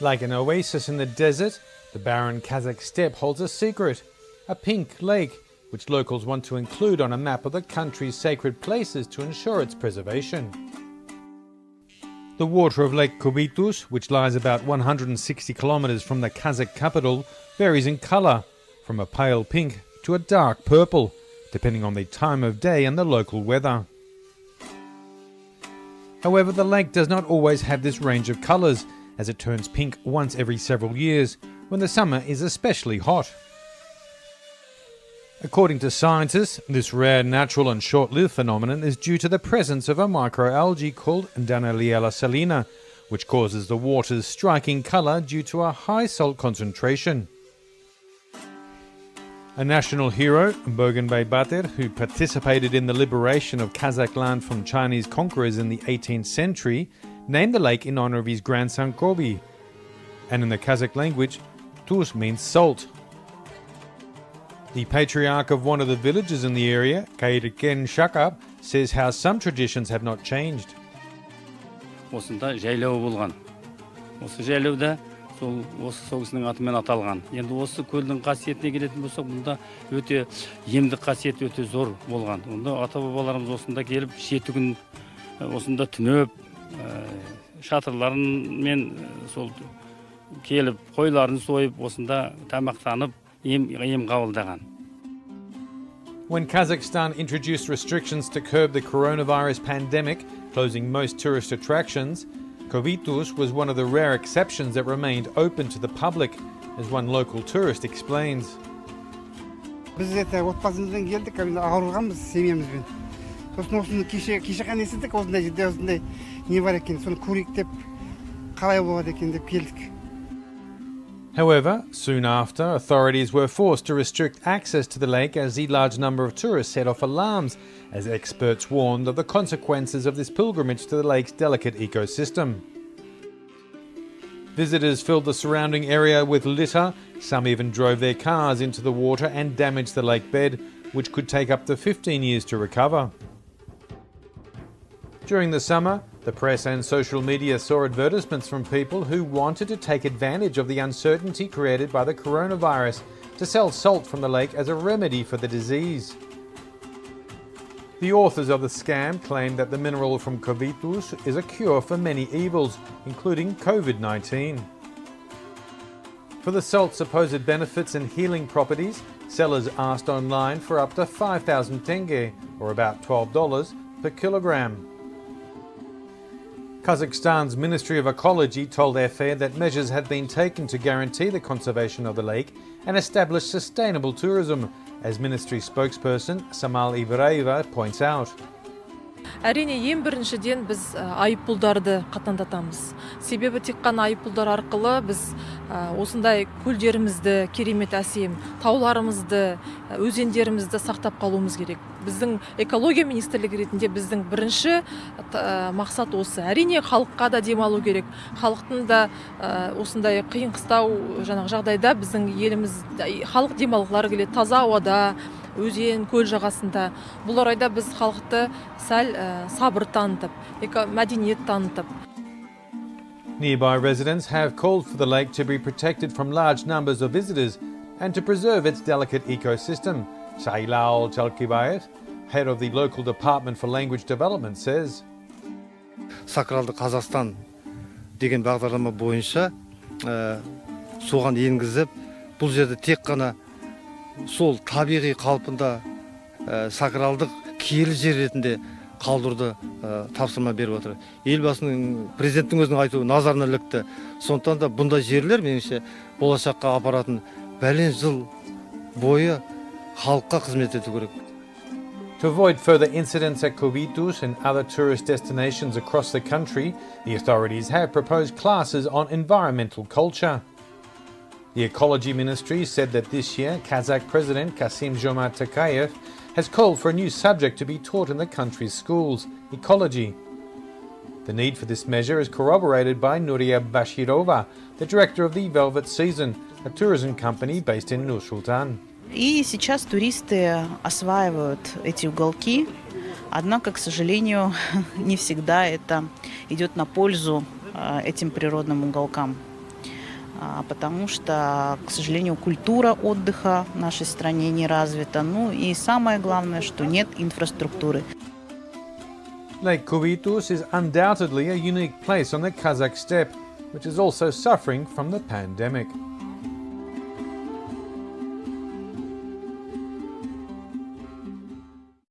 Like an oasis in the desert, the barren Kazakh steppe holds a secret, a pink lake, which locals want to include on a map of the country's sacred places to ensure its preservation. The water of Lake Kubitus, which lies about 160 kilometers from the Kazakh capital, varies in color, from a pale pink to a dark purple, depending on the time of day and the local weather. However, the lake does not always have this range of colors, as it turns pink once every several years, when the summer is especially hot. According to scientists, this rare, natural and short-lived phenomenon is due to the presence of a microalgae called Danau salina, which causes the water's striking colour due to a high salt concentration. A national hero, Bogdanbay Bater, who participated in the liberation of Kazakh land from Chinese conquerors in the 18th century, named the lake in honour of his grandson Kobi. And in the Kazakh language, Tuz means salt. The patriarch of one of the villages in the area, Kairken Shakab, says how some traditions have not changed. Осында жайлау болған. Осы жайлауда сол кісінің атымен аталған. Енді осы көлдің қасиетіне келетін болсақ, мұнда өте емдік қасиет өте зор болған. Онда ата-бабаларымыз осында келіп 7 күн осында түнеп, шатырларымен сол келіп, қойларын сойып, осында тамақтанып, ем қабылдаған. When Kazakhstan introduced restrictions to curb the coronavirus pandemic, closing most tourist attractions, Kubitus was one of the rare exceptions that remained open to the public, as one local tourist explains. Biz отбасымызбен келдік, ауырғанбыз семьямызбен. Сосын осыны кеше қана естідік, осындай жерде осындай не бар екен, соны көрейік деп, қалай болады екен деп келдік. However, soon after, authorities were forced to restrict access to the lake as the large number of tourists set off alarms, as experts warned of the consequences of this pilgrimage to the lake's delicate ecosystem. Visitors filled the surrounding area with litter, some even drove their cars into the water and damaged the lake bed, which could take up to 15 years to recover. During the summer, the press and social media saw advertisements from people who wanted to take advantage of the uncertainty created by the coronavirus to sell salt from the lake as a remedy for the disease. The authors of the scam claimed that the mineral from Kubitus is a cure for many evils, including COVID-19. For the salt's supposed benefits and healing properties, sellers asked online for up to 5,000 tenge, or about $12 per kilogram. Kazakhstan's Ministry of Ecology told FA that measures had been taken to guarantee the conservation of the lake and establish sustainable tourism, as ministry spokesperson Samal Ibrayeva points out. Әрине, ең біріншіден біз айыппұлдарды қатаңдатамыз. Себебі тек қана айыппұлдар арқылы біз осындай көлдерімізді, керемет әсем, тауларымызды, өзендерімізді сақтап қалуымыз керек. Біздің экология министрлігі ретінде біздің бірінші мақсат осы. Әрине, халыққа да демалу керек. Халықтың да осындай қиын қыстау жағдайда біздің еліміз халық демалғылары келеді, таза ауада, өзен, көл жағасында. Бұл орайда біз халықты сәл сабыр танытып, мәдениет танытып. Nearby residents have called for the lake to be protected from large numbers of visitors and to preserve its delicate ecosystem. Shailal Chalkibayev, head of the local Department for Language Development, says. Sakraldı Қазақстан деген бағдарлама бойынша соған енгізіп, бұл жерде тек қана сол табиғи қалпында сакралдық киелі жер ретінде қалдыруды тапсырма беріп отыр. Елбасының, президенттің өзінің айтуы назарына ілікті. Сондықтан да бұндай жерлер меніңше болашаққа апаратын бәлен жыл бойы халыққа қызмет ету керек. To avoid further incidents at Kubitus and other tourist destinations across the country, the authorities have proposed classes on environmental culture. The Ecology Ministry said that this year, Kazakh President Kassym-Jomart Tokayev has called for a new subject to be taught in the country's schools, ecology. The need for this measure is corroborated by Nuria Bashirova, the director of the Velvet Season, a tourism company based in Nur-Sultan. И сейчас туристы осваивают эти уголки, однако, к сожалению, не всегда это идет на пользу этим природным уголкам. потому что, к сожалению, культура отдыха в нашей стране не развита. Ну и самое главное, что нет инфраструктуры. Lake Kuvitus is undoubtedly a unique place on the Kazakh steppe, which is also suffering from the pandemic.